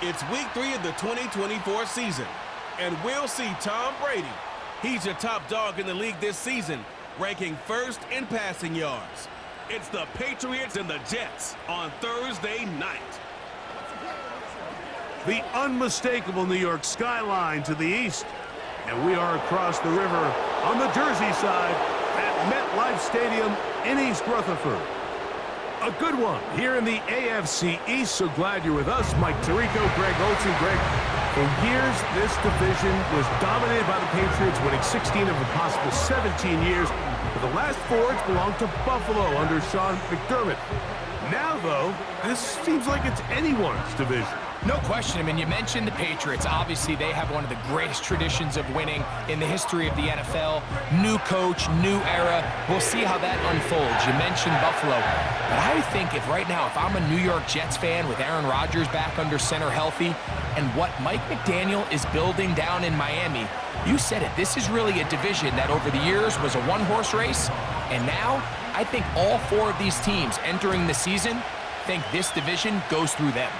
It's week 3 of the 2024 season, and we'll see Tom Brady. He's your top dog in the league this season, ranking first in passing yards. It's the Patriots and the Jets on Thursday night. The unmistakable New York skyline to the east, and we are across the river on the Jersey side at MetLife Stadium in East Rutherford. A good one here in the AFC East, so glad you're with us. Mike Tirico, Greg Olsen. Greg, for years, this division was dominated by the Patriots, winning 16 of a possible 17 years. For the last 4, it's belonged to Buffalo under Sean McDermott. Now, though, this seems like it's anyone's division. No question. I mean, you mentioned the Patriots. Obviously, they have one of the greatest traditions of winning in the history of the NFL. New coach, new era. We'll see how that unfolds. You mentioned Buffalo. But I think if I'm a New York Jets fan with Aaron Rodgers back under center healthy, and what Mike McDaniel is building down in Miami, you said it. This is really a division that over the years was a one-horse race. And now, I think all 4 of these teams entering the season think this division goes through them.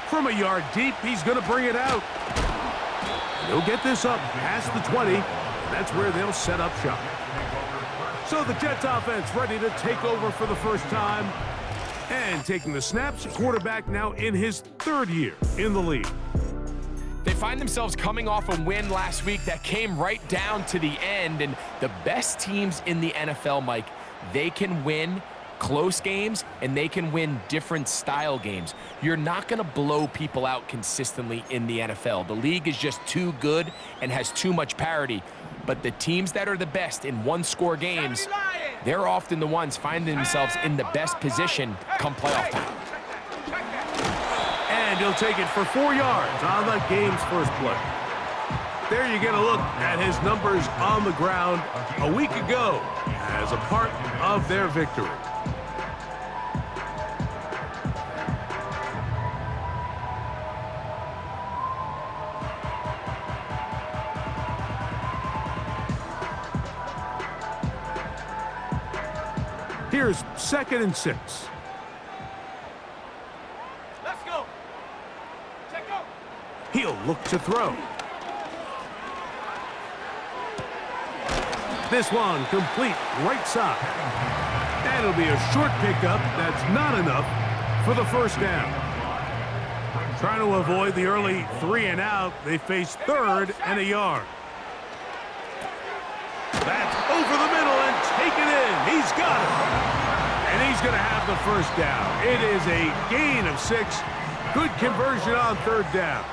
From a yard deep, he's going to bring it out. He'll get this up past the 20. That's where they'll set up shop. So the Jets offense ready to take over for the first time. And taking the snaps, quarterback now in his 3rd year in the league. They find themselves coming off a win last week that came right down to the end. And the best teams in the NFL, Mike, they can win close games, and they can win different style games. You're not going to blow people out consistently in the NFL. The league is just too good and has too much parity. But the teams that are the best in one-score games, they're often the ones finding themselves in the best position come playoff time. And he'll take it for 4 yards on the game's first play. There you get a look at his numbers on the ground a week ago as a part of their victory. Here's 2nd and 6. Let's go. Check go. He'll look to throw. This one complete right side. And it'll be a short pickup that's not enough for the first down. Trying to avoid the early 3 and out, they face 3rd and a yard. That's over the middle and taken in. He's got it. And he's going to have the first down. It is a gain of 6. Good conversion on 3rd down.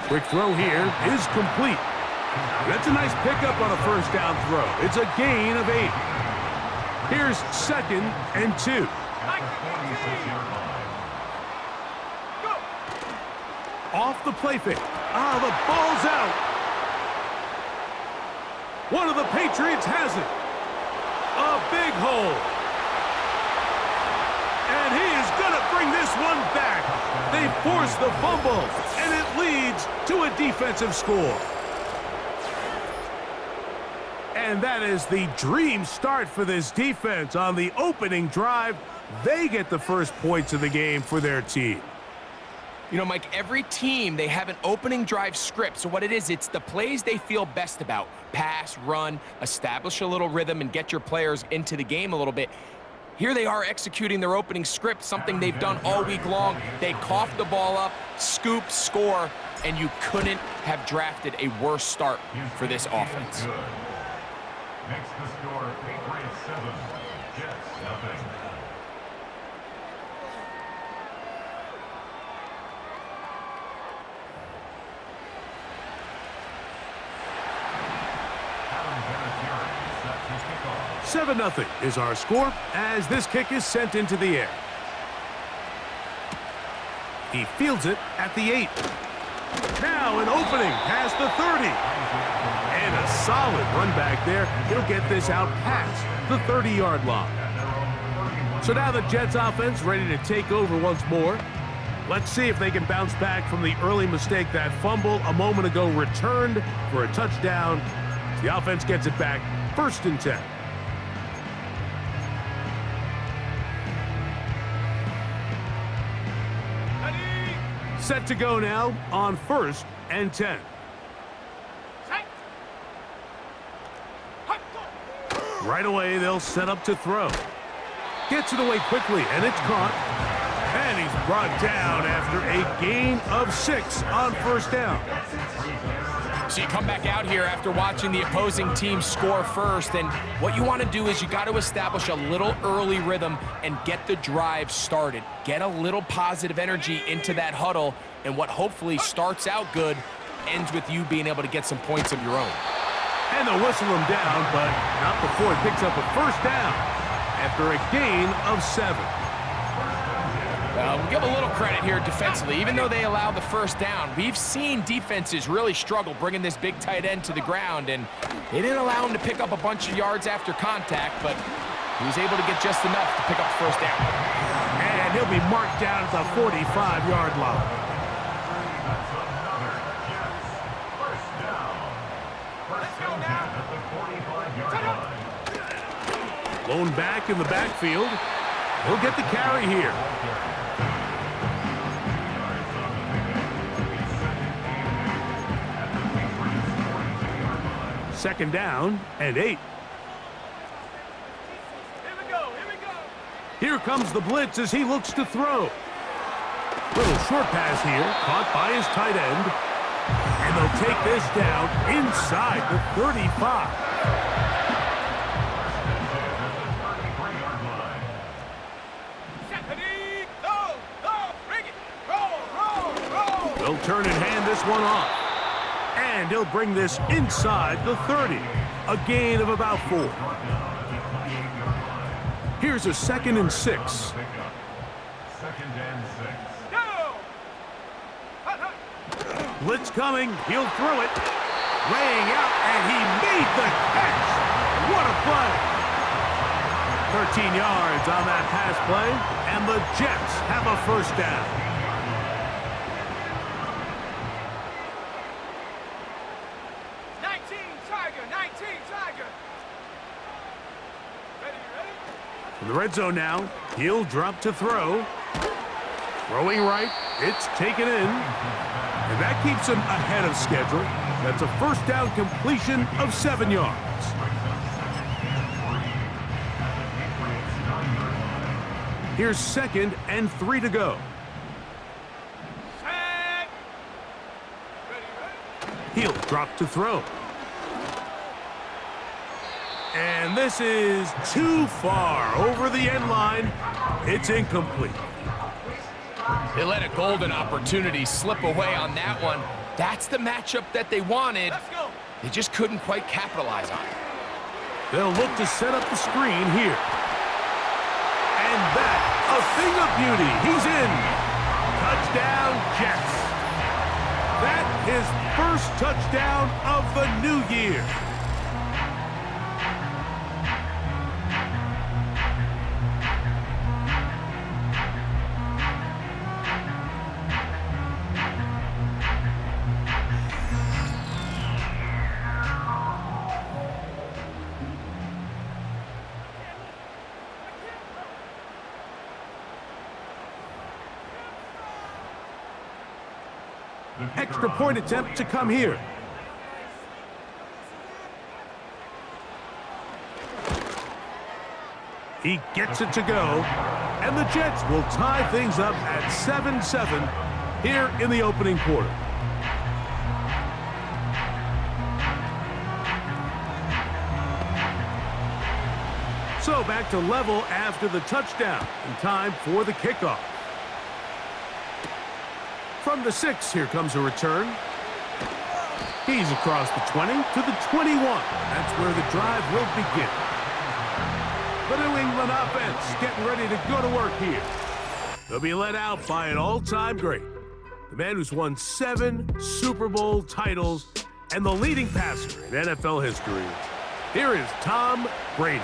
Quick throw here is complete. That's a nice pickup on a first down throw. It's a gain of 8. Here's 2nd and 2. Off the play fake. The ball's out. One of the Patriots has it. A big hole. And he is going to bring this one back. They force the fumble, and it leads to a defensive score. And that is the dream start for this defense on the opening drive. They get the first points of the game for their team. You know, Mike, every team, they have an opening drive script. So what it is, it's the plays they feel best about. Pass, run, establish a little rhythm, and get your players into the game a little bit. Here they are executing their opening script, something they've done all week long. They cough the ball up, scoop, score, and you couldn't have drafted a worse start for this offense. Next to score, Patriots 7, Jets 0. Seven 0 is our score as this kick is sent into the air. He fields it at the 8. Now an opening past the 30. And a solid run back there. He'll get this out past the 30-yard line. So now the Jets offense ready to take over once more. Let's see if they can bounce back from the early mistake. That fumble a moment ago returned for a touchdown The offense gets it back, 1st and 10. Set to go now on 1st and 10. Right away, they'll set up to throw. Gets it away quickly, and it's caught. And he's brought down after a gain of 6 on 1st down. So you come back out here after watching the opposing team score first, and what you want to do is you got to establish a little early rhythm and get the drive started. Get a little positive energy into that huddle, and what hopefully starts out good ends with you being able to get some points of your own. And they'll whistle him down, but not before he picks up a 1st down after a gain of 7. We'll give a little credit here defensively. Even though they allowed the 1st down, we've seen defenses really struggle bringing this big tight end to the ground, and they didn't allow him to pick up a bunch of yards after contact, but he was able to get just enough to pick up the 1st down. And he'll be marked down at the 45-yard line. Blown back in the backfield. He'll get the carry here. Second down and 8. Here comes the blitz as he looks to throw. Little short pass here, caught by his tight end. And they'll take this down inside the 35. They'll turn and hand this one off. And he'll bring this inside the 30. A gain of about 4. Here's a 2nd and 6. 2nd and 6. Blitz coming. He'll throw it. Laying out, and he made the catch. What a play. 13 yards on that pass play, and the Jets have a 1st down. In the red zone now, he'll drop to throw. Throwing right, it's taken in. And that keeps him ahead of schedule. That's a 1st down completion of 7 yards. Here's 2nd and 3 to go. He'll drop to throw. And this is too far over the end line. It's incomplete. They let a golden opportunity slip away on that one. That's the matchup that they wanted. They just couldn't quite capitalize on it. They'll look to set up the screen here. And that, a thing of beauty. He's in. Touchdown, Jets. That his 1st touchdown of the new year. Extra point attempt to come here. He gets it to go, and the Jets will tie things up at 7-7 here in the opening quarter. So back to level after the touchdown, and time for the kickoff. From the 6, here comes a return. He's across the 20 to the 21. That's where the drive will begin. The New England offense getting ready to go to work here. They'll be led out by an all-time great. The man who's won 7 Super Bowl titles and the leading passer in NFL history. Here is Tom Brady.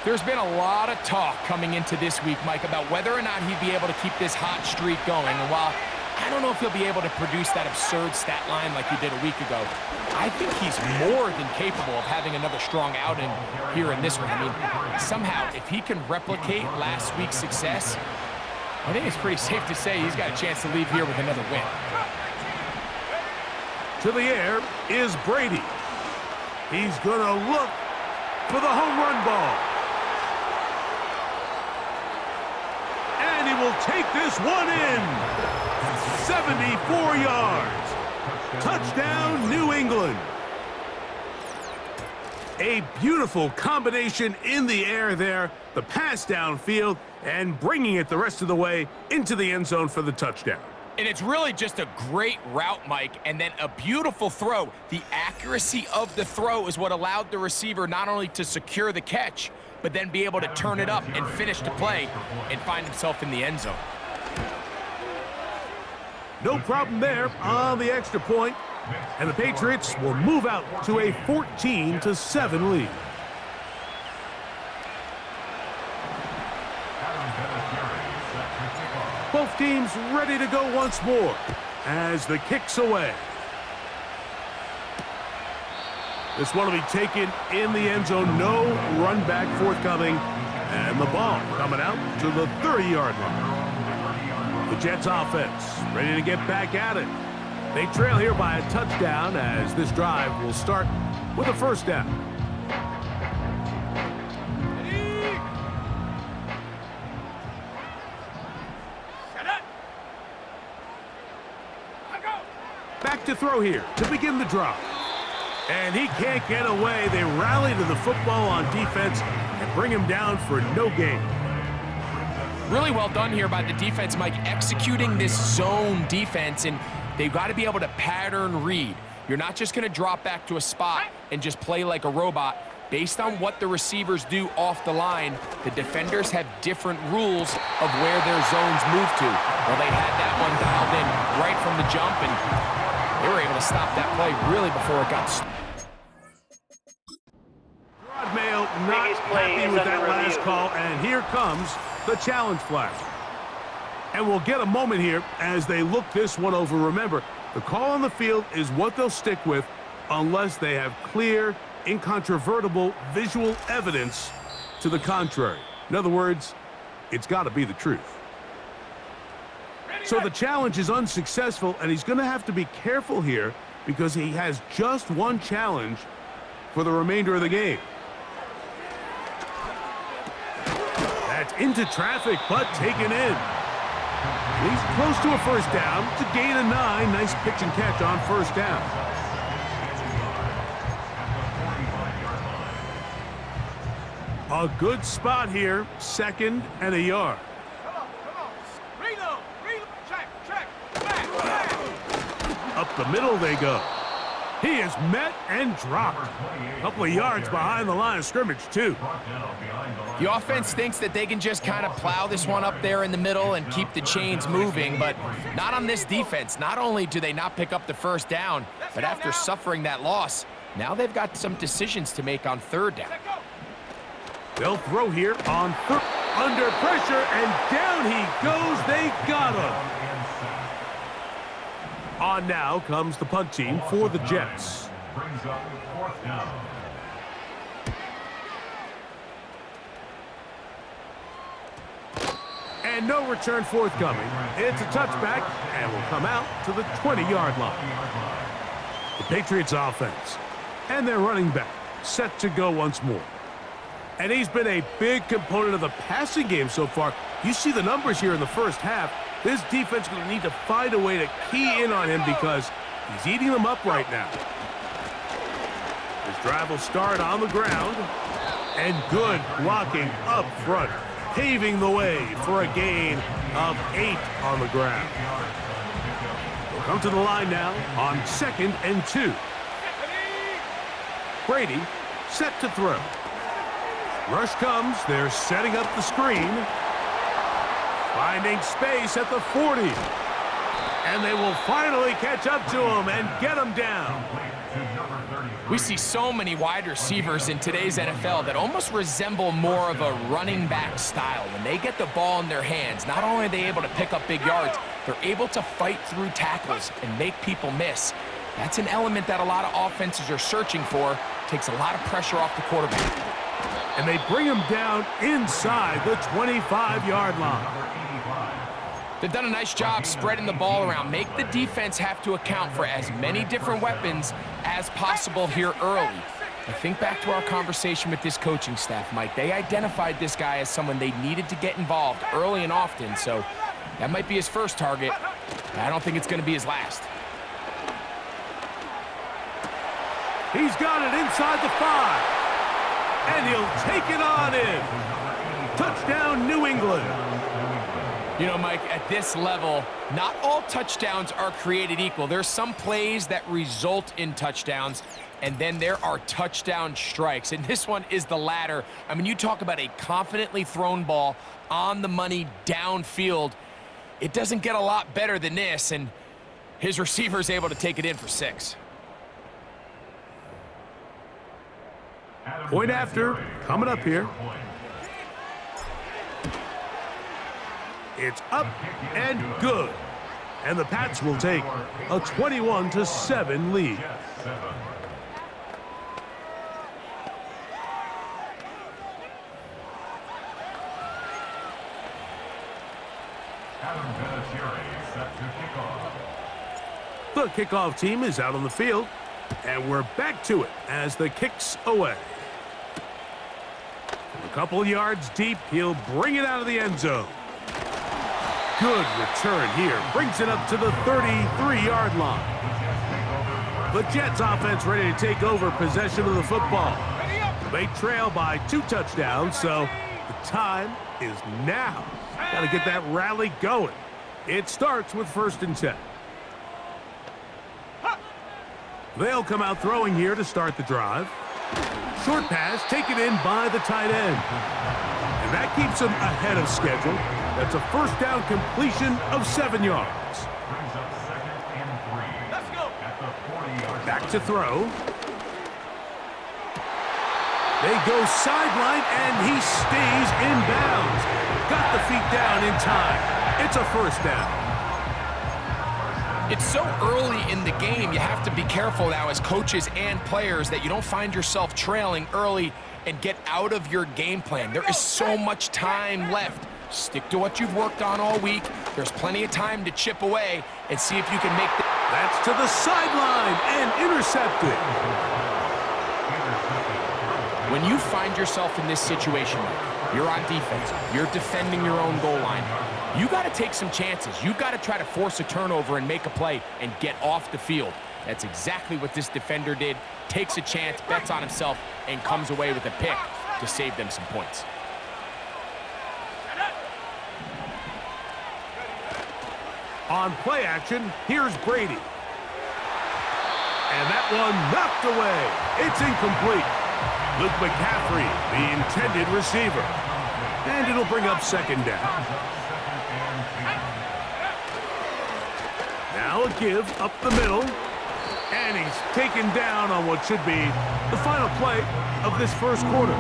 There's been a lot of talk coming into this week, Mike, about whether or not he'd be able to keep this hot streak going. And while I don't know if he'll be able to produce that absurd stat line like he did a week ago. I think he's more than capable of having another strong outing here in this one. I mean, somehow, if he can replicate last week's success, I think it's pretty safe to say he's got a chance to leave here with another win. To the air is Brady. He's going to look for the home run ball. And he will take this one in. 74 yards. Touchdown, New England. A beautiful combination in the air there. The pass downfield and bringing it the rest of the way into the end zone for the touchdown. And it's really just a great route, Mike, and then a beautiful throw. The accuracy of the throw is what allowed the receiver not only to secure the catch, but then be able to turn it up and finish the play and find himself in the end zone. No problem there on the extra point, and the Patriots will move out to a 14-7 lead. Both teams ready to go once more as the kick's away. This one will be taken in the end zone. No run back forthcoming. And the ball coming out to the 30-yard line. The Jets offense ready to get back at it. They trail here by a touchdown as this drive will start with a first down. Back to throw here to begin the drive. And he can't get away. They rally to the football on defense and bring him down for no gain. Really well done here by the defense, Mike, executing this zone defense, and they've got to be able to pattern read. You're not just going to drop back to a spot and just play like a robot. Based on what the receivers do off the line, the defenders have different rules of where their zones move to. Well, they had that one dialed in right from the jump, and they were able to stop that play really before it got started. Rod Mayo not happy with that last call, and here comes the challenge flag. And we'll get a moment here as they look this one over. Remember, the call on the field is what they'll stick with unless they have clear, incontrovertible visual evidence to the contrary. In other words, it's got to be the truth. So the challenge is unsuccessful, and he's going to have to be careful here because he has just one challenge for the remainder of the game. That's into traffic, but taken in. He's close to a first down to gain a 9. Nice pitch and catch on first down. A good spot here, 2nd and a yard. Up the middle they go. He is met and dropped. A couple of yards behind the line of scrimmage, too. The offense thinks that they can just kind of plow this one up there in the middle and keep the chains moving, but not on this defense. Not only do they not pick up the first down, but after suffering that loss, now they've got some decisions to make on third down. They'll throw here on third. Under pressure, and down he goes. They got him. On now comes the punt team for the Jets. Brings up 4th down. And no return forthcoming. It's a touchback and will come out to the 20-yard line. The Patriots offense and their running back set to go once more. And he's been a big component of the passing game so far. You see the numbers here in the first half. This defense is going to need to find a way to key in on him because he's eating them up right now. His drive will start on the ground. And good blocking up front, paving the way for a gain of 8 on the ground. We'll come to the line now on 2nd and 2. Brady set to throw. Rush comes. They're setting up the screen. Finding space at the 40. And they will finally catch up to him and get him down. We see so many wide receivers in today's NFL that almost resemble more of a running back style. When they get the ball in their hands, not only are they able to pick up big yards, they're able to fight through tackles and make people miss. That's an element that a lot of offenses are searching for. Takes a lot of pressure off the quarterback. And they bring him down inside the 25-yard line. They've done a nice job spreading the ball around. Make the defense have to account for as many different weapons as possible here early. But think back to our conversation with this coaching staff, Mike. They identified this guy as someone they needed to get involved early and often, so that might be his first target. I don't think it's going to be his last. He's got it inside the 5. And he'll take it on in. Touchdown, New England. You know, Mike, at this level, not all touchdowns are created equal. There's some plays that result in touchdowns, and then there are touchdown strikes. And this one is the latter. I mean, you talk about a confidently thrown ball on the money downfield. It doesn't get a lot better than this, and his receiver's able to take it in for 6. Point after, coming up here. It's up and good. And the Pats will take a 21-7 lead. The kickoff team is out on the field, and we're back to it as the kick's away. A couple yards deep, he'll bring it out of the end zone. Good return here. Brings it up to the 33-yard line. The Jets offense ready to take over possession of the football. They trail by 2 touchdowns, so the time is now. Got to get that rally going. It starts with 1st and 10. They'll come out throwing here to start the drive. Short pass taken in by the tight end. And that keeps him ahead of schedule. That's a first down completion of 7 yards. Let's go. Back to throw. They go sideline, and he stays in bounds. Got the feet down in time. It's a first down. It's so early in the game, you have to be careful now as coaches and players that you don't find yourself trailing early and get out of your game plan. There is so much time left. Stick to what you've worked on all week. There's plenty of time to chip away and see if you can make the... That's to the sideline and intercepted. When you find yourself in this situation, you're on defense, you're defending your own goal line, you got to take some chances. You've got to try to force a turnover and make a play and get off the field. That's exactly what this defender did. Takes a chance, bets on himself, and comes away with a pick to save them some points. On play action, here's Brady. And that one knocked away. It's incomplete. Luke McCaffrey, the intended receiver. And it'll bring up 2nd down. Now a give up the middle. And he's taken down on what should be the final play of this first quarter.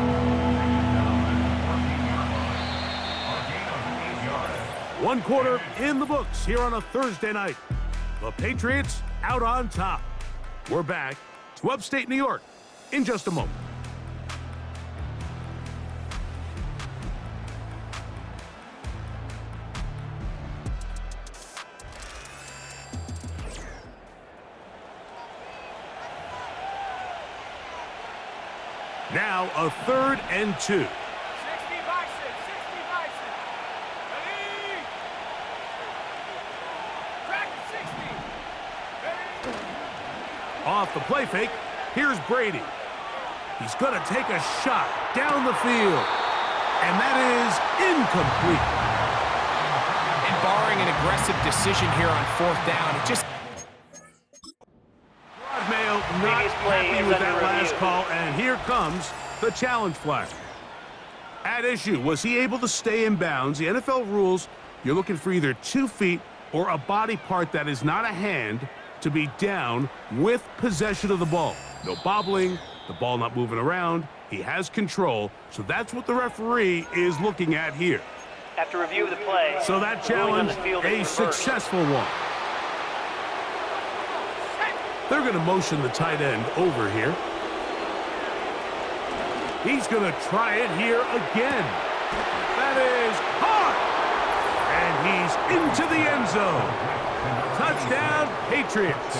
One quarter in the books here on a Thursday night. The Patriots out on top. We're back to upstate New York in just a moment. Now a 3rd and 2. 60 Bison, 60 Bison. Ready? Crack it, 60. Ready? Off the play fake, here's Brady. He's going to take a shot down the field. And that is incomplete. And barring an aggressive decision here on 4th down, it just... Mayo not happy with that last call, and here comes the challenge flag. At issue, was he able to stay in bounds? The NFL rules, you're looking for either 2 feet or a body part that is not a hand to be down with possession of the ball. No bobbling, the ball not moving around. He has control, so that's what the referee is looking at here. After review of the play, So that the ruling on challenge, the field a is reversed. successful one. They're going to motion the tight end over here. He's going to try it here again. That is caught! And he's into the end zone. Touchdown, Patriots.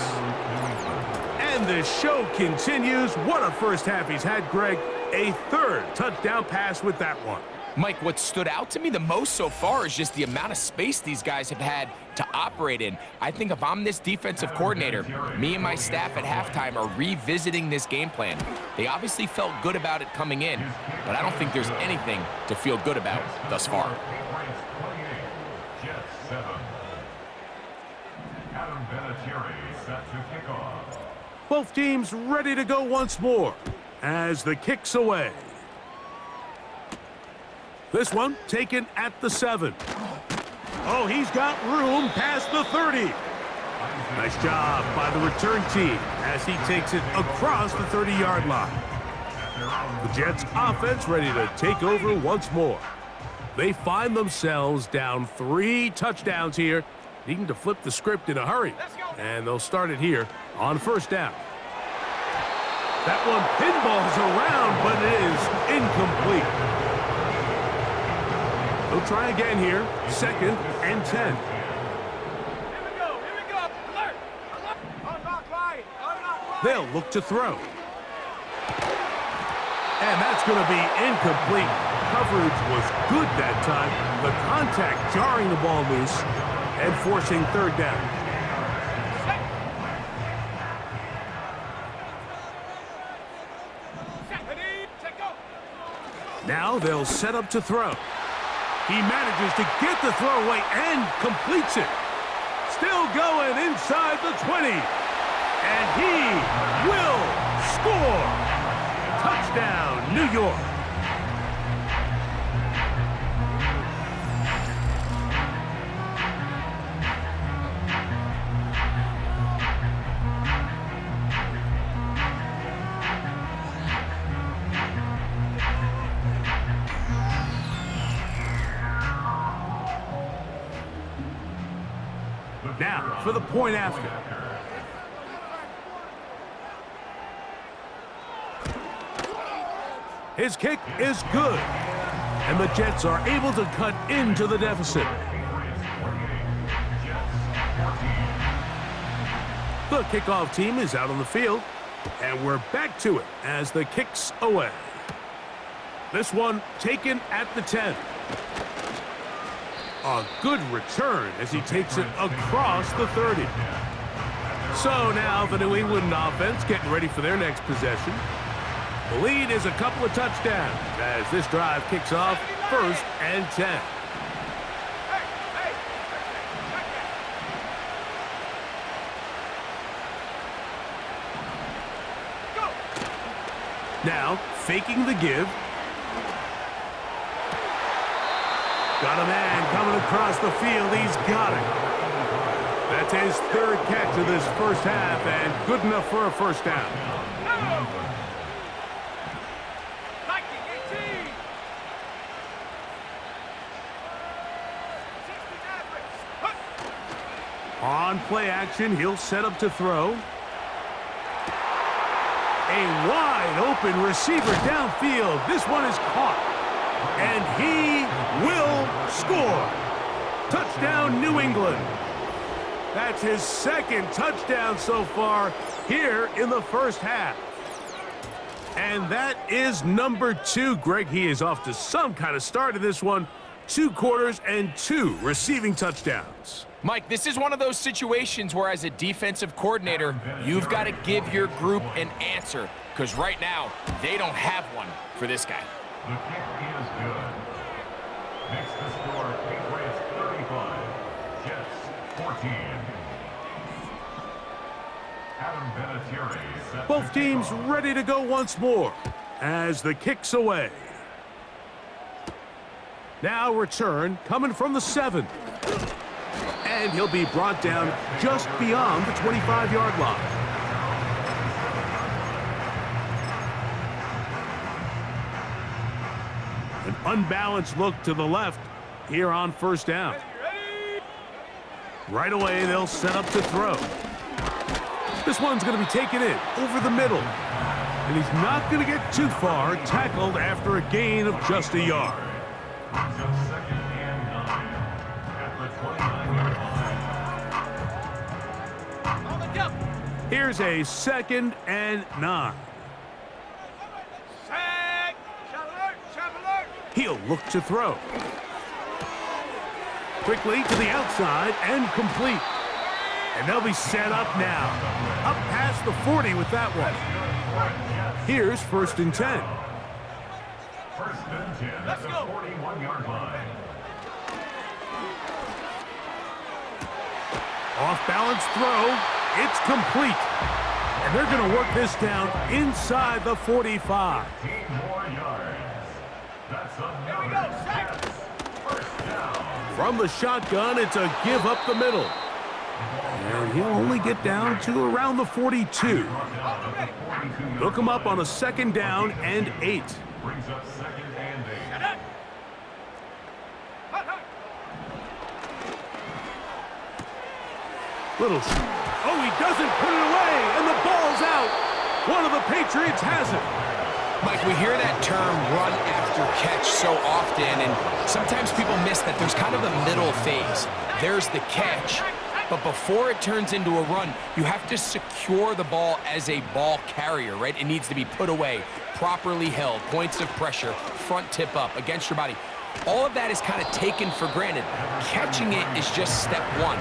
And the show continues. What a first half he's had, Greg. A third touchdown pass with that one. Mike, what stood out to me the most so far is just the amount of space these guys have had to operate in. I think if I'm this defensive coordinator, me and my staff at halftime are revisiting this game plan. They obviously felt good about it coming in, but I don't think there's anything to feel good about thus far. Patriots 28, Jets 7. Adam Vinatieri set to kick off. Both teams ready to go once more as the kick's away. This one taken at the 7. Oh, he's got room past the 30. Nice job by the return team as he takes it across the 30-yard line. The Jets offense ready to take over once more. They find themselves down 3 touchdowns here, needing to flip the script in a hurry. And they'll start it here on first down. That one pinballs around, but it is incomplete. They'll try again here, 2nd and 10. Here we go. Alert. Unlock line. They'll look to throw. And that's going to be incomplete. Coverage was good that time. The contact jarring the ball loose and forcing third down. Now they'll set up to throw. He manages to get the throw away and completes it. Still going inside the 20. And he will score. Touchdown, New York. Now for the point after. His kick is good. And the Jets are able to cut into the deficit. The kickoff team is out on the field. And we're back to it as the kick's away. This one taken at the 10. A good return as he takes it across the 30. So now the New England offense getting ready for their next possession. The lead is a couple of touchdowns as this drive kicks off 1st and 10. Now faking the give. Got a man coming across the field. He's got it. That's his 3rd catch of this first half and good enough for a first down. On play action, he'll set up to throw. A wide open receiver downfield. This one is caught. And he will score. Touchdown, New England. That's his 2nd touchdown so far here in the first half. And that is number 2. Greg, he is off to some kind of start in this one. 2 quarters and 2 receiving touchdowns. Mike, this is one of those situations where as a defensive coordinator, you've got to give your group an answer, because right now, they don't have one for this guy. The kick is good. Makes the score Patriots 35, Jets 14. Adam Vinatieri set Both to teams kick off. ready to go once more as the kick's away. Now return coming from the 7. And he'll be brought down just beyond the 25-yard line. An unbalanced look to the left here on first down. Right away, they'll set up to throw. This one's going to be taken in over the middle. And he's not going to get too far, tackled after a gain of just a yard. Brings up 2nd and 9 at the 29-yard line. On the jump. Here's a 2nd and 9. Sack. Shot alert. Shot alert. He'll look to throw. Quickly to the outside and complete. And they'll be set up now. Up past the 40 with that one. Here's 1st and 10. 1st and 10 at the 41-yard line. Off-balance throw. It's complete. And they're going to work this down inside the 45. 15 more yards. That's Here we another go. Sack. first down. From the shotgun, it's a give up the middle. And he'll only get down to around the 42. Look him up on a 2nd down and 8. Brings up 2nd and 8. Little shoot. Oh, he doesn't put it away, and the ball's out. One of the Patriots has it. Mike, we hear that term run after catch so often, and sometimes people miss that there's kind of a middle phase. There's the catch, but before it turns into a run, you have to secure the ball as a ball carrier, right? It needs to be put away, properly held, points of pressure, front tip up against your body. All of that is kind of taken for granted. Catching it is just step one.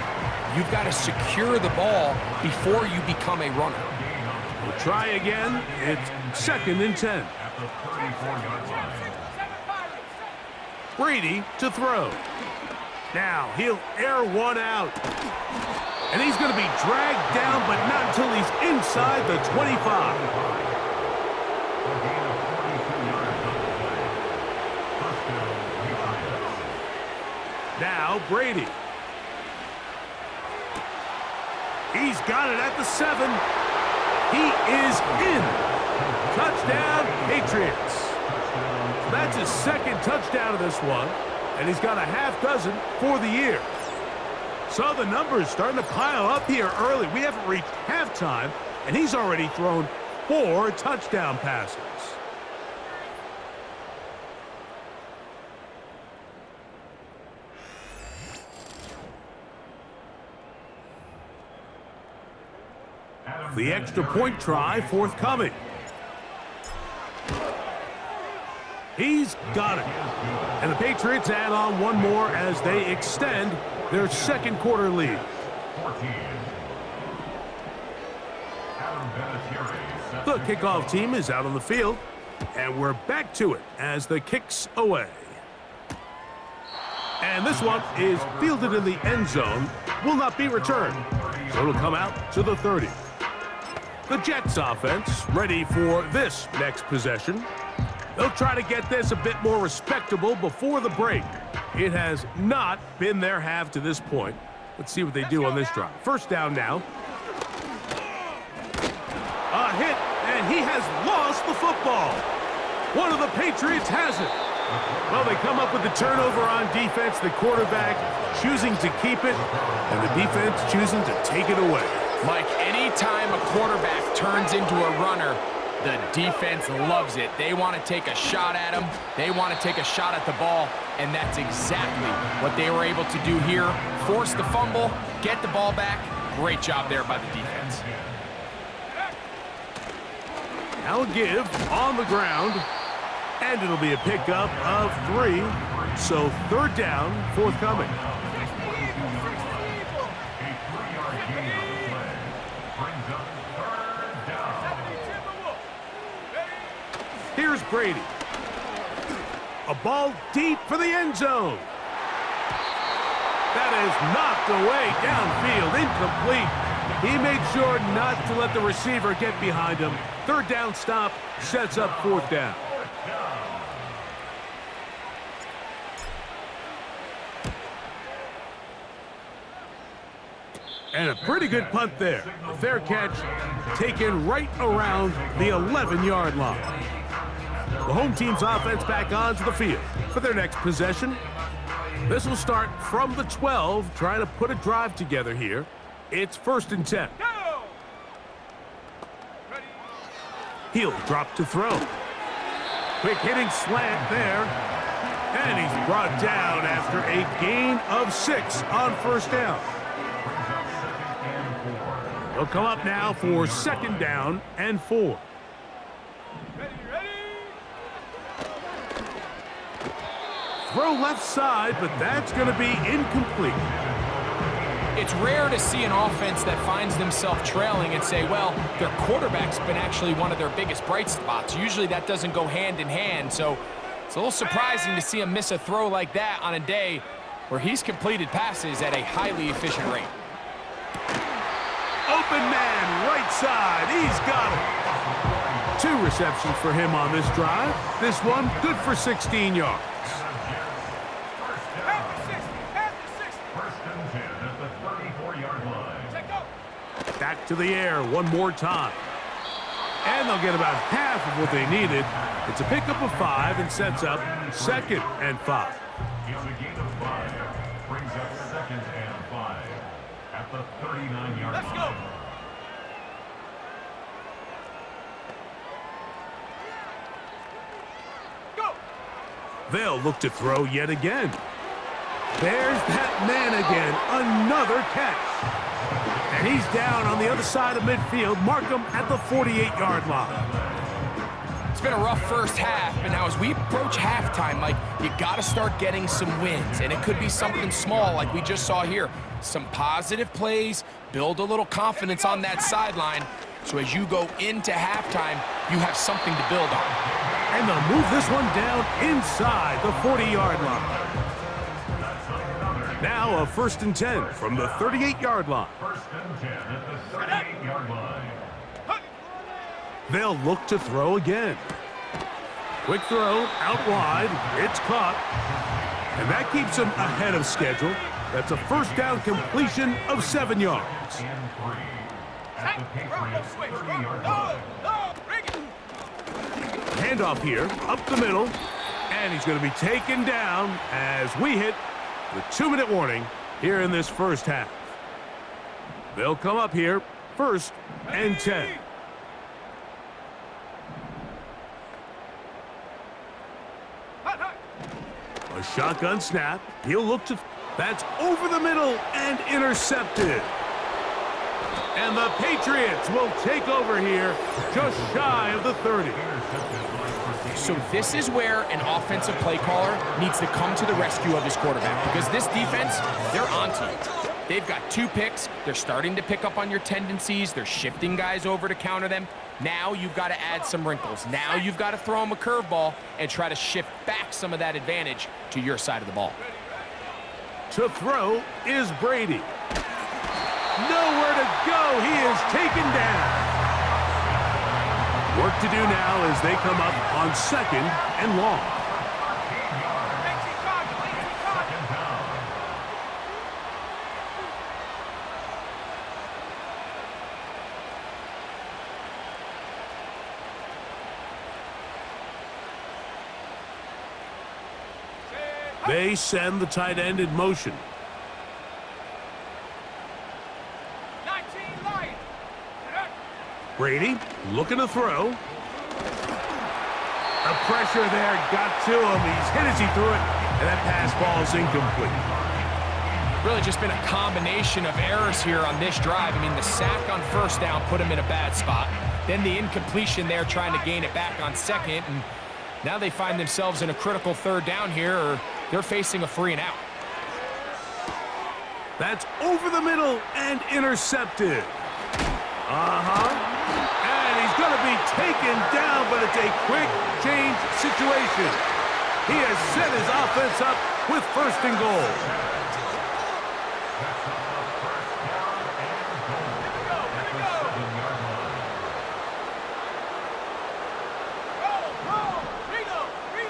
You've got to secure the ball before you become a runner. We'll try again. It's 2nd and 10. At the 34-yard line. Brady to throw. Now he'll air one out. And he's going to be dragged down, but not until he's inside the 25. A gain of 42 yards on the play. First down, Patriots. Now Brady. He's got it at the 7. He is in. Touchdown, Patriots. That's his 2nd touchdown of this one, and he's got a half dozen for the year. So the numbers starting to pile up here early. We haven't reached halftime, and he's already thrown 4 touchdown passes. The extra point try forthcoming. He's got it. And the Patriots add on one more as they extend their 2nd quarter lead. 14. The kickoff team is out on the field, and we're back to it as the kick's away. And this one is fielded in the end zone, will not be returned. So it'll come out to the 30. The Jets offense ready for this next possession. They'll try to get this a bit more respectable before the break. It has not been their half to this point. Let's see what they do on this drive. First down now. A hit, and he has lost the football. One of the Patriots has it. Well, they come up with the turnover on defense, the quarterback choosing to keep it, and the defense choosing to take it away. Mike, anytime a quarterback turns into a runner, the defense loves it. They want to take a shot at him. They want to take a shot at the ball, and that's exactly what they were able to do here. Force the fumble, get the ball back. Great job there by the defense. Now a give on the ground, and it'll be a pickup of 3. So 3rd down forthcoming. Here's Brady. A ball deep for the end zone. That is knocked away downfield, incomplete. He made sure not to let the receiver get behind him. 3rd down stop sets up 4th down. And a pretty good punt there. A fair catch taken right around the 11-yard line. The home team's offense back onto the field for their next possession. This will start from the 12, trying to put a drive together here. It's 1st and 10. Go! He'll drop to throw. Quick hitting slant there. And he's brought down after a gain of 6 on 1st down. He'll come up now for 2nd down and 4. Ready, ready! Throw left side, but that's going to be incomplete. It's rare to see an offense that finds themselves trailing and say, well, their quarterback's been actually one of their biggest bright spots. Usually that doesn't go hand in hand, so it's a little surprising to see him miss a throw like that on a day where he's completed passes at a highly efficient rate. Open man, right side, he's got it. 2 receptions for him on this drive. This one good for 16 yards. Pass the 60, pass the 60. 1st and 10 at the 34-yard line. Check go. Back to the air one more time. And they'll get about half of what they needed. It's a pickup of 5 and sets up 2nd and 5. It's a gain of 5. Brings up 2nd and 5 at the 39-yard line. Let's go. Go. They'll look to throw yet again. There's that man again. Another catch. And he's down on the other side of midfield. Mark him at the 48-yard line. It's been a rough first half, but now as we approach halftime, Mike, you got to start getting some wins, and it could be something small like we just saw here. Some positive plays, build a little confidence on that sideline, so as you go into halftime, you have something to build on. And they'll move this one down inside the 40-yard line. Now a 1st and 10 from the 38-yard line. 1st and 10 at the 38-yard line. They'll look to throw again. Quick throw out wide. It's caught. And that keeps him ahead of schedule. That's a 1st down completion of 7 yards. And 3 at the Patriots 30-yard No, line. no, bring it. Handoff here, up the middle. And he's going to be taken down as we hit the 2-minute warning here in this first half. They'll come up here, 1st and 10. Hot, hot. A shotgun snap. He'll look to... That's over the middle and intercepted. And the Patriots will take over here just shy of the 30. So this is where an offensive play caller needs to come to the rescue of his quarterback, because this defense, they're onto you. They've got 2 picks. They're starting to pick up on your tendencies. They're shifting guys over to counter them. Now you've got to add some wrinkles. Now you've got to throw them a curveball and try to shift back some of that advantage to your side of the ball. To throw is Brady. Nowhere to go. He is taken down. Work to do now as they come up on 2nd and long. They send the tight end in motion. 19 line. Brady looking to throw. The pressure there got to him. He's hit as he threw it, and that pass falls incomplete. Really just been a combination of errors here on this drive. I mean, the sack on 1st down put him in a bad spot. Then the incompletion there trying to gain it back on 2nd, and now they find themselves in a critical 3rd down here, or they're facing a 3 and out. That's over the middle and intercepted. And he's going to be taken down, but it's a quick change situation. He has set his offense up with 1st and goal.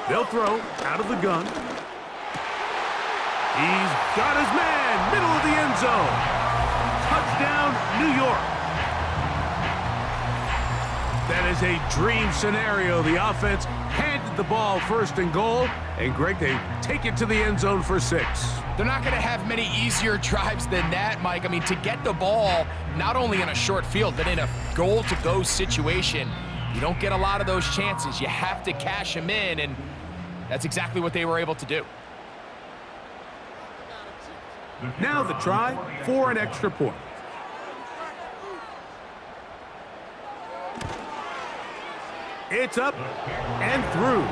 They'll throw out of the gun. He's got his man, middle of the end zone. Touchdown, New York. That is a dream scenario. The offense handed the ball first and goal, and Greg, they take it to the end zone for 6. They're not going to have many easier drives than that, Mike. I mean, to get the ball not only in a short field, but in a goal-to-go situation, you don't get a lot of those chances. You have to cash them in, and that's exactly what they were able to do. Now the try for an extra point. It's up and through.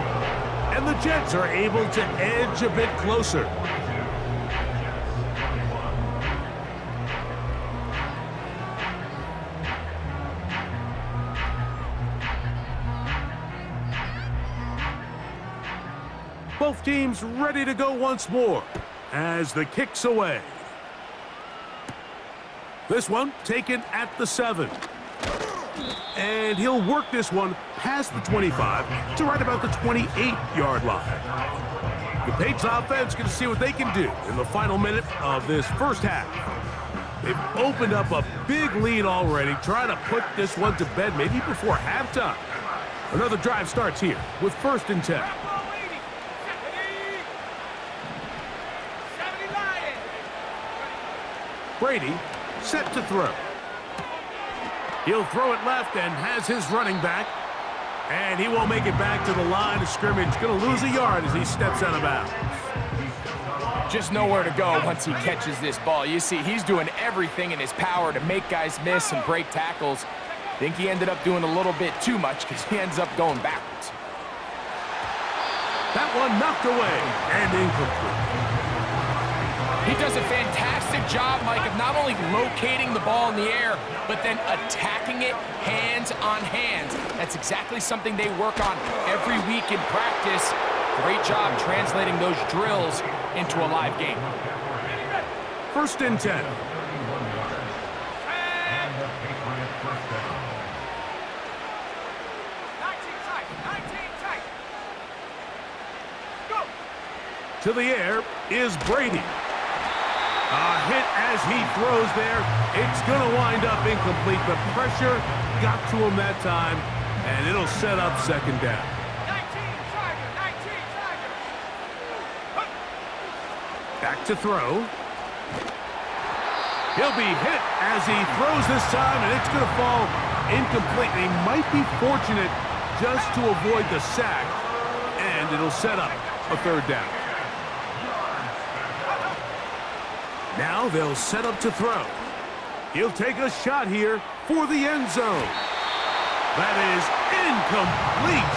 And the Jets are able to edge a bit closer. Both teams ready to go once more as the kick's away. This one taken at the 7. And he'll work this one past the 25 to right about the 28-yard line. The Patriots offense going to see what they can do in the final minute of this first half. They've opened up a big lead already, trying to put this one to bed maybe before halftime. Another drive starts here with 1st and 10. Brady set to throw. He'll throw it left and has his running back. And he won't make it back to the line of scrimmage. Going to lose a yard as he steps out of bounds. Just nowhere to go once he catches this ball. You see, he's doing everything in his power to make guys miss and break tackles. I think he ended up doing a little bit too much because he ends up going backwards. That one knocked away and incomplete. He does a fantastic job, Mike, of not only locating the ball in the air, but then attacking it hands on hands. That's exactly something they work on every week in practice. Great job translating those drills into a live game. 1st and 10. To the air is Brady. A hit as he throws there. It's going to wind up incomplete. The pressure got to him that time, and it'll set up 2nd down. 19 Back to throw. He'll be hit as he throws this time, and it's going to fall incomplete. They might be fortunate just to avoid the sack, and it'll set up a 3rd down. Now they'll set up to throw. He'll take a shot here for the end zone. That is incomplete.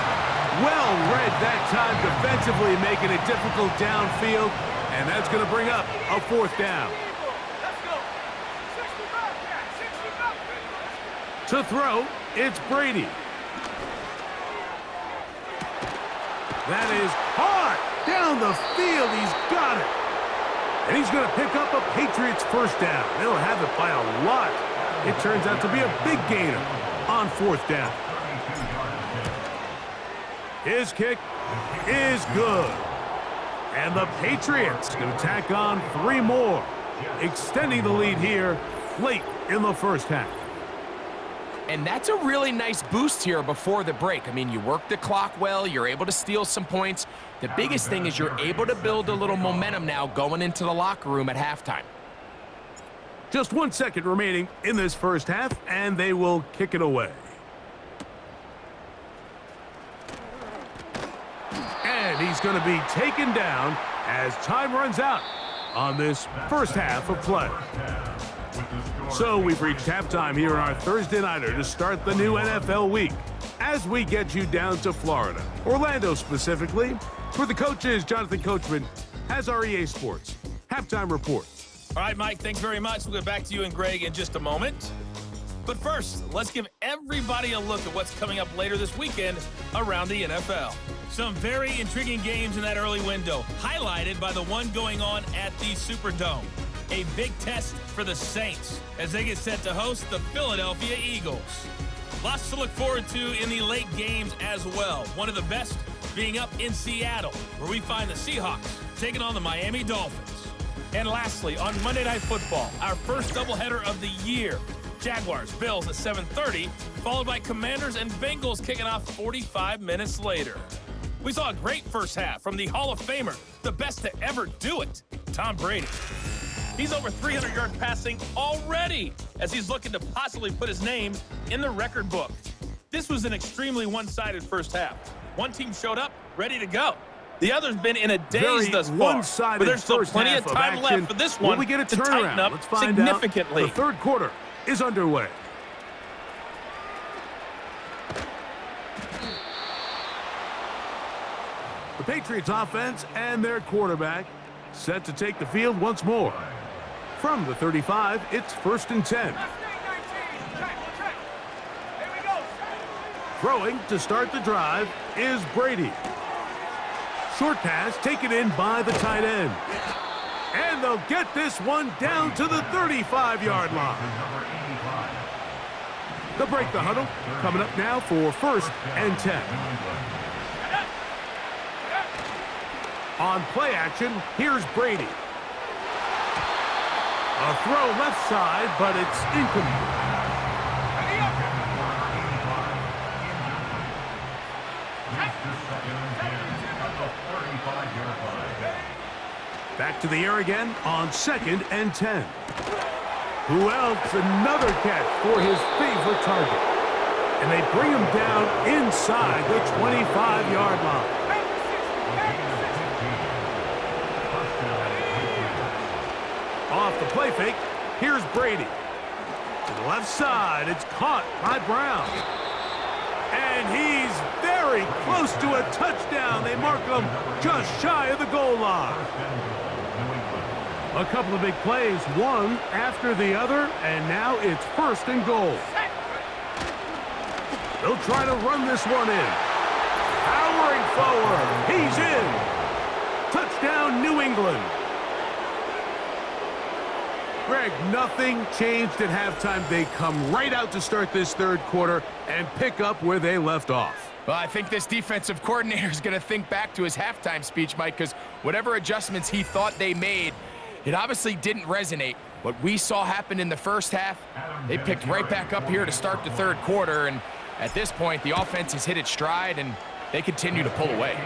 Well read that time defensively, making it difficult downfield, and that's going to bring up a 4th down. To throw, it's Brady. That is hard down the field. He's got it. And he's going to pick up a Patriots 1st down. They'll have it by a lot. It turns out to be a big gainer on 4th down. His kick is good. And the Patriots going to tack on 3 more, extending the lead here late in the first half. And that's a really nice boost here before the break. I mean, you work the clock well, you're able to steal some points. The biggest thing is you're able to build a little momentum now going into the locker room at halftime. Just 1 second remaining in this first half, and they will kick it away. And he's going to be taken down as time runs out on this first half of play. So we've reached halftime here on our Thursday Nighter to start the new NFL week as we get you down to Florida, Orlando specifically, where the coaches, Jonathan Coachman, has our EA Sports halftime report. All right, Mike, thanks very much. We'll get back to you and Greg in just a moment. But first, let's give everybody a look at what's coming up later this weekend around the NFL. Some very intriguing games in that early window, highlighted by the one going on at the Superdome. A big test for the Saints as they get set to host the Philadelphia Eagles. Lots to look forward to in the late games as well. One of the best being up in Seattle, where we find the Seahawks taking on the Miami Dolphins. And lastly, on Monday Night Football, our first doubleheader of the year, Jaguars, Bills at 7:30, followed by Commanders and Bengals kicking off 45 minutes later. We saw a great first half from the Hall of Famer, the best to ever do it, Tom Brady. He's over 300 yards passing already as he's looking to possibly put his name in the record book. This was an extremely one-sided first half. One team showed up ready to go. The other's been in a daze thus far, but there's still plenty of time left for this one we get a to turnaround? tighten up Let's find significantly. out. The third quarter is underway. The Patriots offense and their quarterback set to take the field once more. From the 35, it's 1st and 10. Throwing to start the drive is Brady. Short pass taken in by the tight end. And they'll get this one down to the 35-yard line. They'll break the huddle. Coming up now for 1st and 10. On play action, here's Brady. A throw left side, but it's incomplete. Back to the air again on 2nd and 10. Who else? Another catch for his favorite target. And they bring him down inside the 25-yard line. Off the play fake, here's Brady. To the left side, it's caught by Brown. And he's very close to a touchdown. They mark him just shy of the goal line. A couple of big plays, one after the other, and now it's 1st and goal. They'll try to run this one in. Powering forward, he's in. Touchdown, New England. Greg, nothing changed at halftime. They come right out to start this third quarter and pick up where they left off. Well, I think this defensive coordinator is going to think back to his halftime speech, Mike, because whatever adjustments he thought they made, it obviously didn't resonate. What we saw happen in the first half, they picked right back up here to start the third quarter, and at this point, the offense has hit its stride, and they continue to pull away.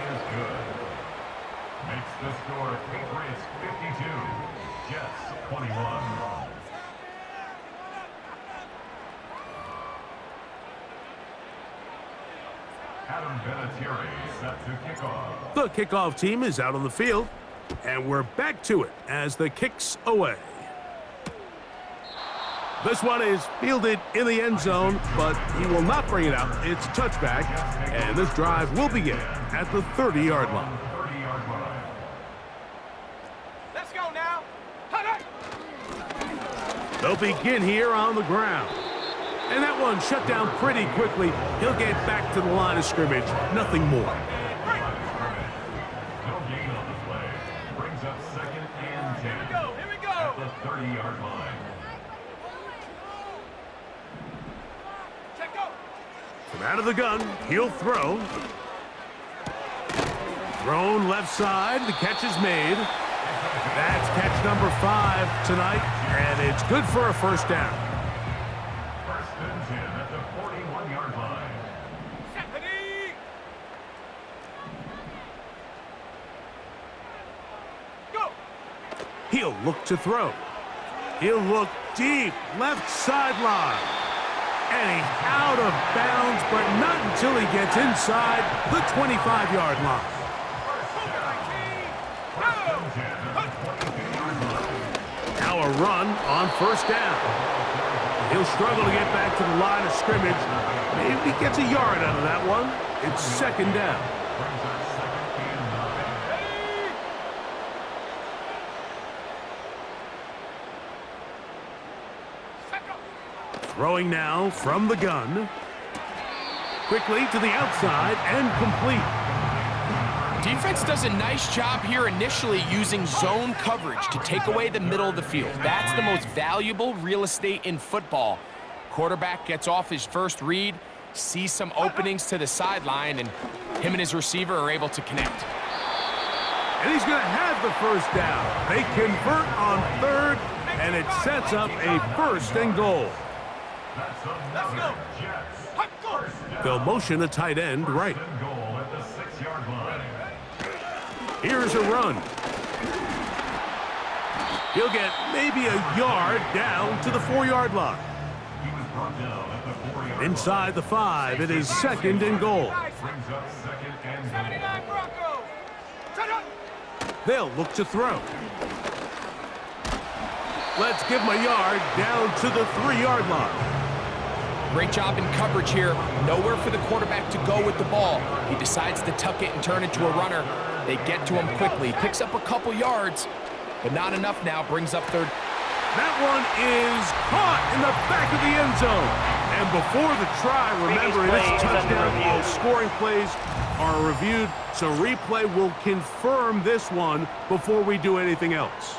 Makes the score Patriots 52, Jets 21. Adam Vinatieri set to kickoff. The kickoff team is out on the field, and we're back to it as the kick's away. This one is fielded in the end zone, but he will not bring it out. It's touchback, and this drive will begin at the 30-yard line. Let's go now. Hut, hut. They'll begin here on the ground. And that one shut down pretty quickly. He'll get back to the line of scrimmage. Nothing more. No gain on the play. Brings up 2nd and 10. Here we go. At the 30-yard line. Check go. From out of the gun, he'll throw. Thrown left side. The catch is made. That's catch number 5 tonight, and it's good for a 1st down. 1st and 10 at the 41-yard line. Stephanie. Go. He'll look to throw. He'll look deep, left sideline. And he's out of bounds, but not until he gets inside the 25-yard line. Now a run on 1st down. He'll struggle to get back to the line of scrimmage. Maybe he gets a yard out of that one. It's 2nd down. Throwing now from the gun. Quickly to the outside and complete. Defense does a nice job here initially using zone coverage to take away the middle of the field. That's the most valuable real estate in football. Quarterback gets off his first read, sees some openings to the sideline, and him and his receiver are able to connect. And he's going to have the 1st down. They convert on 3rd, and it sets up a 1st and goal. That's Let's go. another Jets. Hut, go. First down. They'll motion a tight end right. First and goal at the 6-yard line. Here's a run. He'll get maybe a yard down to the 4-yard line. He was brought down at the 4-yard Inside the 5, it is 2nd and goal. line. Brings up 2nd and goal. 79 Broncos. Shut up. They'll look to throw. Let's give him a yard down to the 3-yard line. Great job in coverage here. Nowhere for the quarterback to go with the ball. He decides to tuck it and turn it to a runner. They get to him quickly. Picks up a couple yards, but not enough now. Brings up 3rd. That one is caught in the back of the end zone. And before the try, remember, it is touchdown. All scoring plays are reviewed, so replay will confirm this one before we do anything else.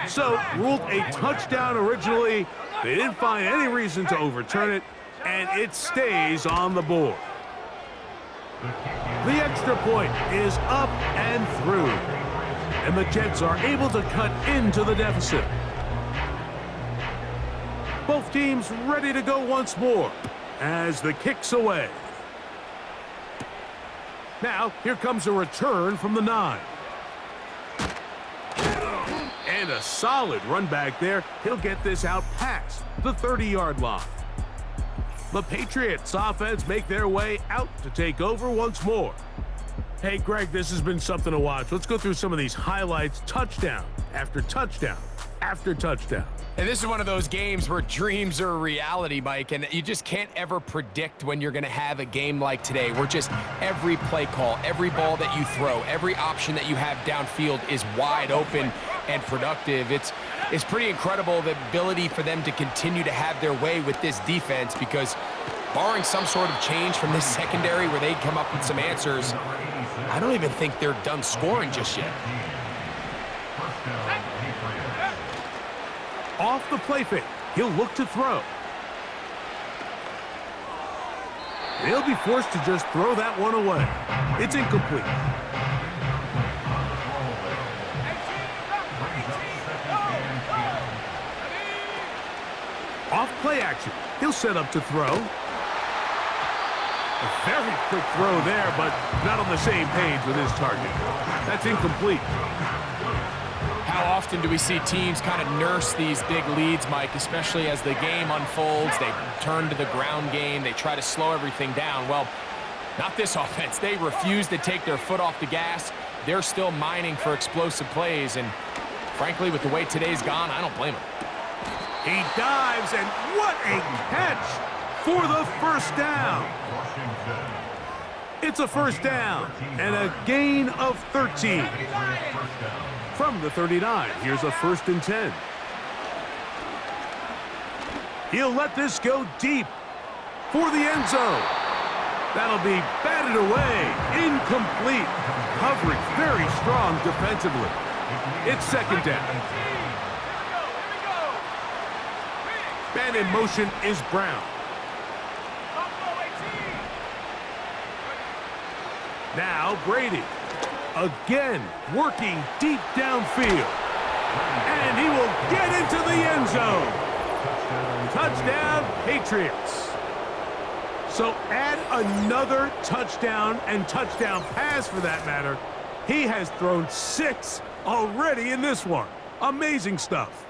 So, ruled a touchdown originally. They didn't find any reason to overturn it, and it stays on the board. The extra point is up and through, and the Jets are able to cut into the deficit. Both teams ready to go once more as the kick's away. Now, here comes a return from the 9. And a solid run back there. He'll get this out past the 30-yard line. The Patriots offense make their way out to take over once more. Hey, Greg, this has been something to watch. Let's go through some of these highlights. Touchdown after touchdown after touchdown. And this is one of those games where dreams are a reality, Mike, and you just can't ever predict when you're going to have a game like today, where just every play call, every ball that you throw, every option that you have downfield is wide open and productive. It's pretty incredible, the ability for them to continue to have their way with this defense, because barring some sort of change from this secondary where they come up with some answers, I don't even think they're done scoring just yet. Off the play fake, he'll look to throw. They'll be forced to just throw that one away. It's incomplete. Off play action, he'll set up to throw. A very quick throw there, but not on the same page with his target. That's incomplete. How often do we see teams kind of nurse these big leads, Mike, especially as the game unfolds? They turn to the ground game. They try to slow everything down. Well, not this offense. They refuse to take their foot off the gas. They're still mining for explosive plays, and frankly, with the way today's gone, I don't blame them. He dives, and what a catch for the first down. It's a first down and a gain of 13. From the 39, here's a 1st and 10. He'll let this go deep for the end zone. That'll be batted away, incomplete. Coverage very strong defensively. It's 2nd down. Man in motion is Brown. Now Brady. Again, working deep downfield. And he will get into the end zone. Touchdown, Patriots. So add another touchdown and touchdown pass for that matter. He has thrown 6 already in this one. Amazing stuff.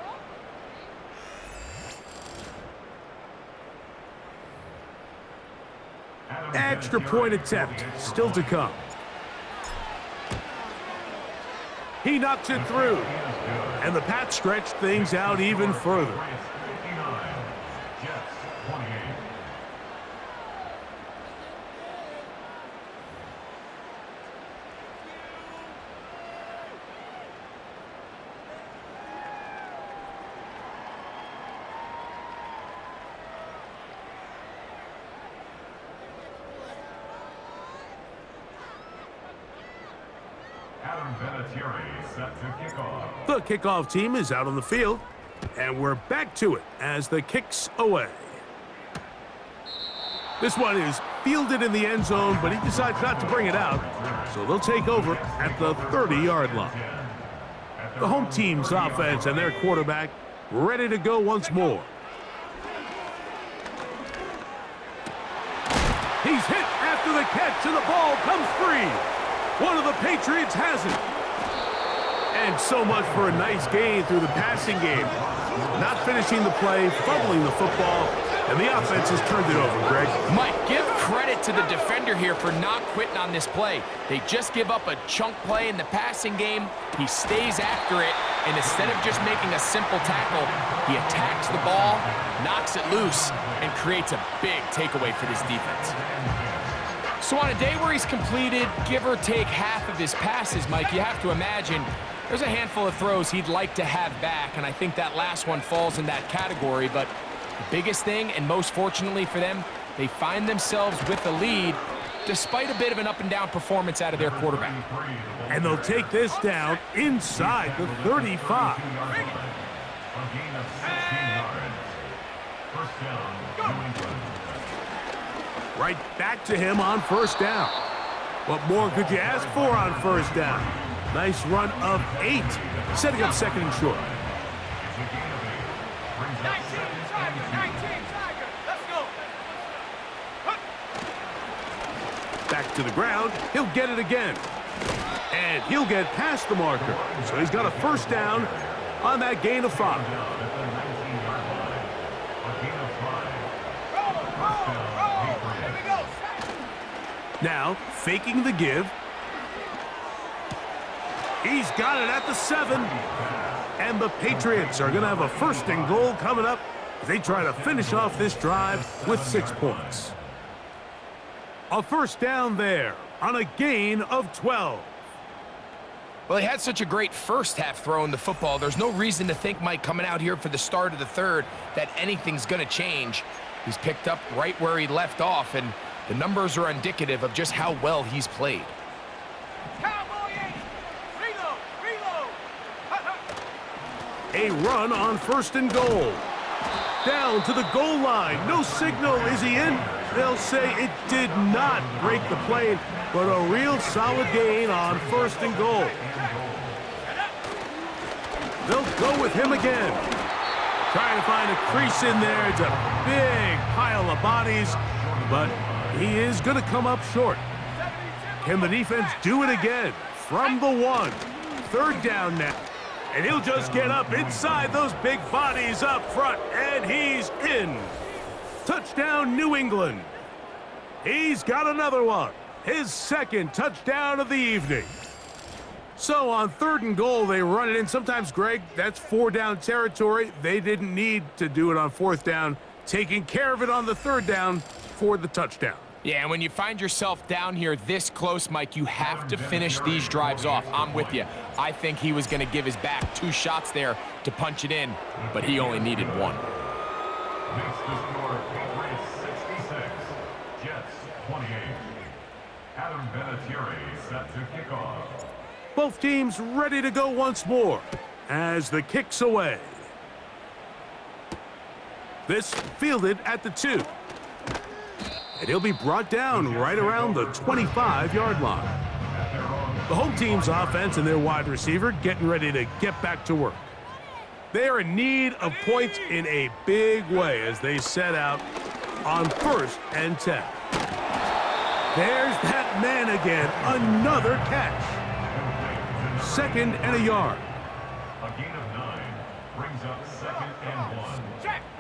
Extra point attempt still to come. He knocks it through, and the Pats stretch things out even further. Set to kickoff. The kickoff team is out on the field, and we're back to it as the kick's away. This one is fielded in the end zone, but he decides not to bring it out. So they'll take over at the 30-yard line. The home team's offense and their quarterback ready to go once more. He's hit after the catch, and the ball comes free. One of the Patriots has it. And so much for a nice gain through the passing game. Not finishing the play, fumbling the football, and the offense has turned it over, Greg. Mike, give credit to the defender here for not quitting on this play. They just give up a chunk play in the passing game. He stays after it, and instead of just making a simple tackle, he attacks the ball, knocks it loose, and creates a big takeaway for this defense. So on a day where he's completed, give or take half of his passes, Mike, you have to imagine there's a handful of throws he'd like to have back, and I think that last one falls in that category. But the biggest thing, and most fortunately for them, they find themselves with the lead despite a bit of an up-and-down performance out of their quarterback. And they'll take this down inside the 35. A gain of 16 yards. First down, New England. Right back to him on first down. What more could you ask for on first down? Nice run of 8, setting up second and short. 19 Tiger, 19 Tiger. Let's go. Back to the ground. He'll get it again. And he'll get past the marker. So he's got a first down on that gain of 5. Here we go. Now, faking the give. He's got it at the 7. And the Patriots are going to have a first and goal coming up as they try to finish off this drive with 6 points. A first down there on a gain of 12. Well, he had such a great first half throwing the football. There's no reason to think, Mike, coming out here for the start of the third, that anything's going to change. He's picked up right where he left off, and the numbers are indicative of just how well he's played. A run on first and goal. Down to the goal line. No signal. Is he in? They'll say it did not break the plane, but a real solid gain on first and goal. They'll go with him again. Trying to find a crease in there. It's a big pile of bodies, but he is going to come up short. Can the defense do it again? From the 1. Third down now. And he'll just get up inside those big bodies up front, and he's in. Touchdown, New England. He's got another one. His second touchdown of the evening. So on third and goal, they run it in. Sometimes, Greg, that's 4-down territory. They didn't need to do it on fourth down, taking care of it on the third down for the touchdown. Yeah, and when you find yourself down here this close, Mike, you have to finish these drives off. I'm with you. I think he was going to give his back 2 shots there to punch it in, but he only needed 1. Makes the score Patriots 66, Jets 28. Adam Vinatieri set to kick off. Both teams ready to go once more as the kick's away. This fielded at the 2. And he'll be brought down right around the 25-yard line. The home team's offense and their wide receiver getting ready to get back to work. They are in need of points in a big way as they set out on 1st and 10. There's that man again. Another catch. 2nd and a yard. A gain of 9 brings up 2nd and 1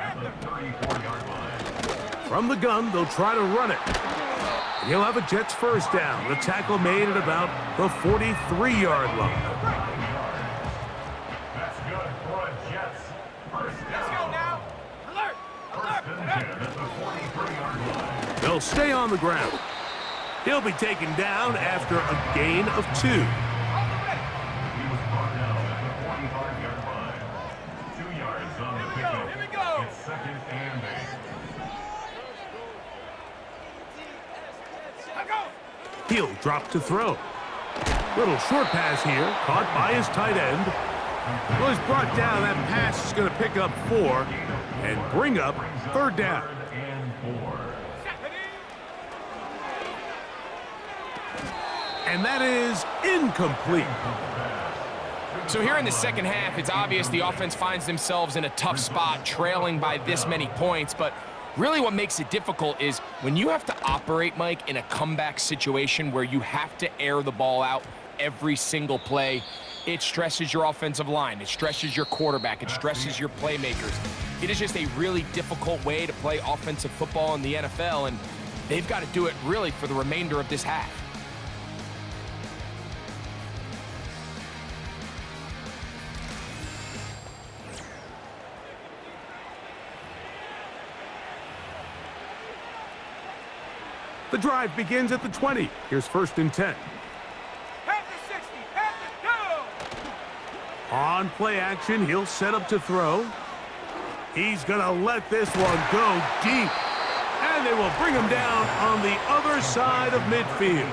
at the 34-yard line. From the gun, they'll try to run it. And he'll have a Jets first down. The tackle made at about the 43-yard line. That's good for a Jets first down. Let's go now. Alert! First and 10 at the 43-yard line. They'll stay on the ground. He'll be taken down after a gain of 2. He was brought down at the 45-yard line. 2 yards on the pickup. Here we go. It's 2nd and 8. He'll drop to throw. Little short pass here, caught by his tight end. Well, he's brought down. That pass is going to pick up 4 and bring up 3rd down. 3rd and 4. And that is incomplete. So here in the second half, it's obvious the offense finds themselves in a tough spot, trailing by this many points. But really what makes it difficult is when you have to operate, Mike, in a comeback situation where you have to air the ball out every single play, it stresses your offensive line. It stresses your quarterback. It stresses your playmakers. It is just a really difficult way to play offensive football in the NFL, and they've got to do it really for the remainder of this half. The drive begins at the 20. Here's 1st and 10. Pass the 60. Pass it. Go. On play action, he'll set up to throw. He's going to let this one go deep. And they will bring him down on the other side of midfield.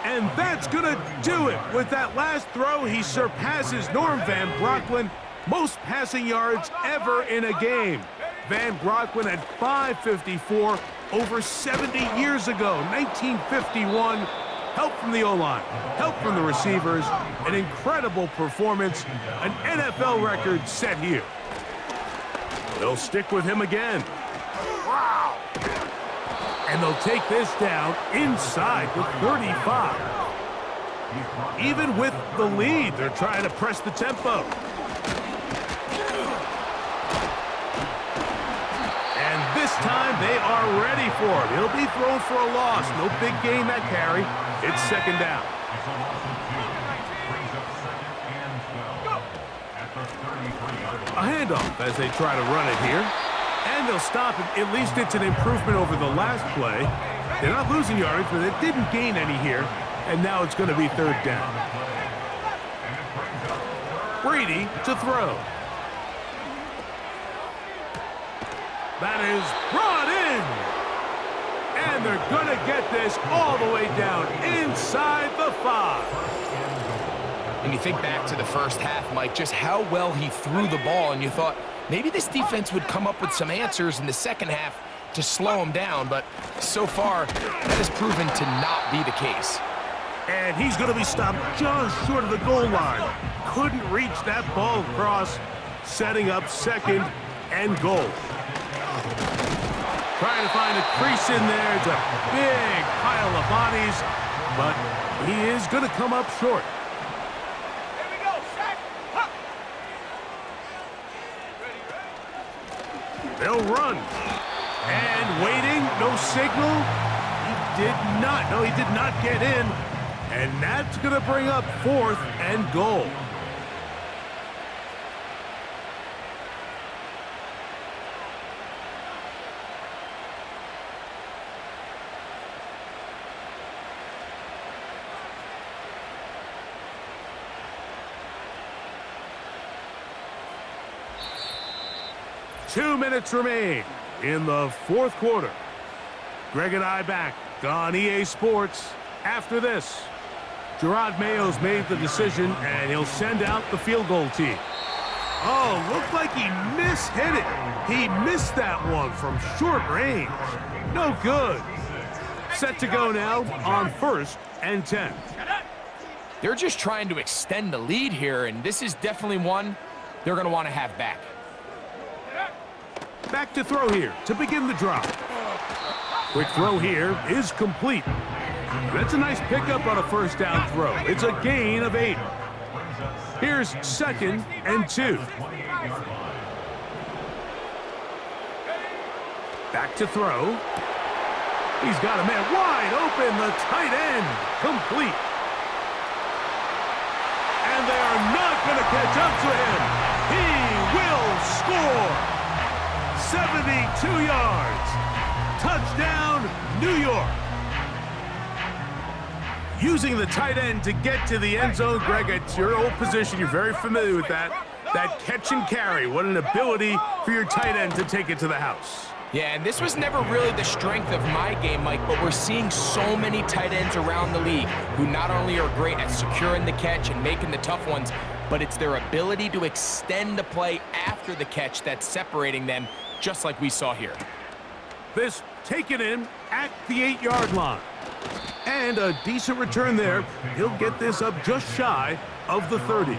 And that's going to do it. With that last throw, he surpasses Norm Van Brocklin, most passing yards ever in a game. Van Brocklin at 554 over 70 years ago, 1951. Help from the O-line, help from the receivers, an incredible performance, an NFL record set here. They'll stick with him again. Wow! And they'll take this down inside the 35. Even with the lead, they're trying to press the tempo. And this time they are ready for it. He'll be thrown for a loss. No big gain that carry. It's 2nd down. A handoff as they try to run it here. And they'll stop it. At least it's an improvement over the last play. They're not losing yards, but they didn't gain any here. And now it's going to be 3rd down. Brady to throw. That is brought in. And they're going to get this all the way down inside the 5. And you think back to the first half, Mike, just how well he threw the ball, and you thought maybe this defense would come up with some answers in the second half to slow him down, but so far, that has proven to not be the case. And he's going to be stopped just short of the goal line. Couldn't reach that ball across, setting up 2nd and goal. Trying to find a crease in there. It's a big pile of bodies, but he is going to come up short. Here we go. Sack. Huh. They'll run. And waiting, no signal. He did not get in. And that's going to bring up 4th and goal. Two minutes remain in the 4th quarter. Greg and I back on EA Sports after this. Gerard Mayo's made the decision, and he'll send out the field goal team. Oh, looked like he mishit it. He missed that one from short range. No good. Set to go now on 1st and 10. They're just trying to extend the lead here, and this is definitely one they're going to want to have back. Back to throw here to begin the drive. Quick throw here is complete. That's a nice pickup on a 1st down throw. It's a gain of 8. Here's 2nd and 2. Back to throw. He's got a man wide open. The tight end complete. And they are not going to catch up to him. He will score. 72 yards. Touchdown, New York. Using the tight end to get to the end zone, Greg, it's your old position. You're very familiar with that. That catch and carry. What an ability for your tight end to take it to the house. Yeah, and this was never really the strength of my game, Mike, but we're seeing so many tight ends around the league who not only are great at securing the catch and making the tough ones, but it's their ability to extend the play after the catch that's separating them, just like we saw here. This taken in at the 8-yard line. And a decent return there. He'll get this up just shy of the 30.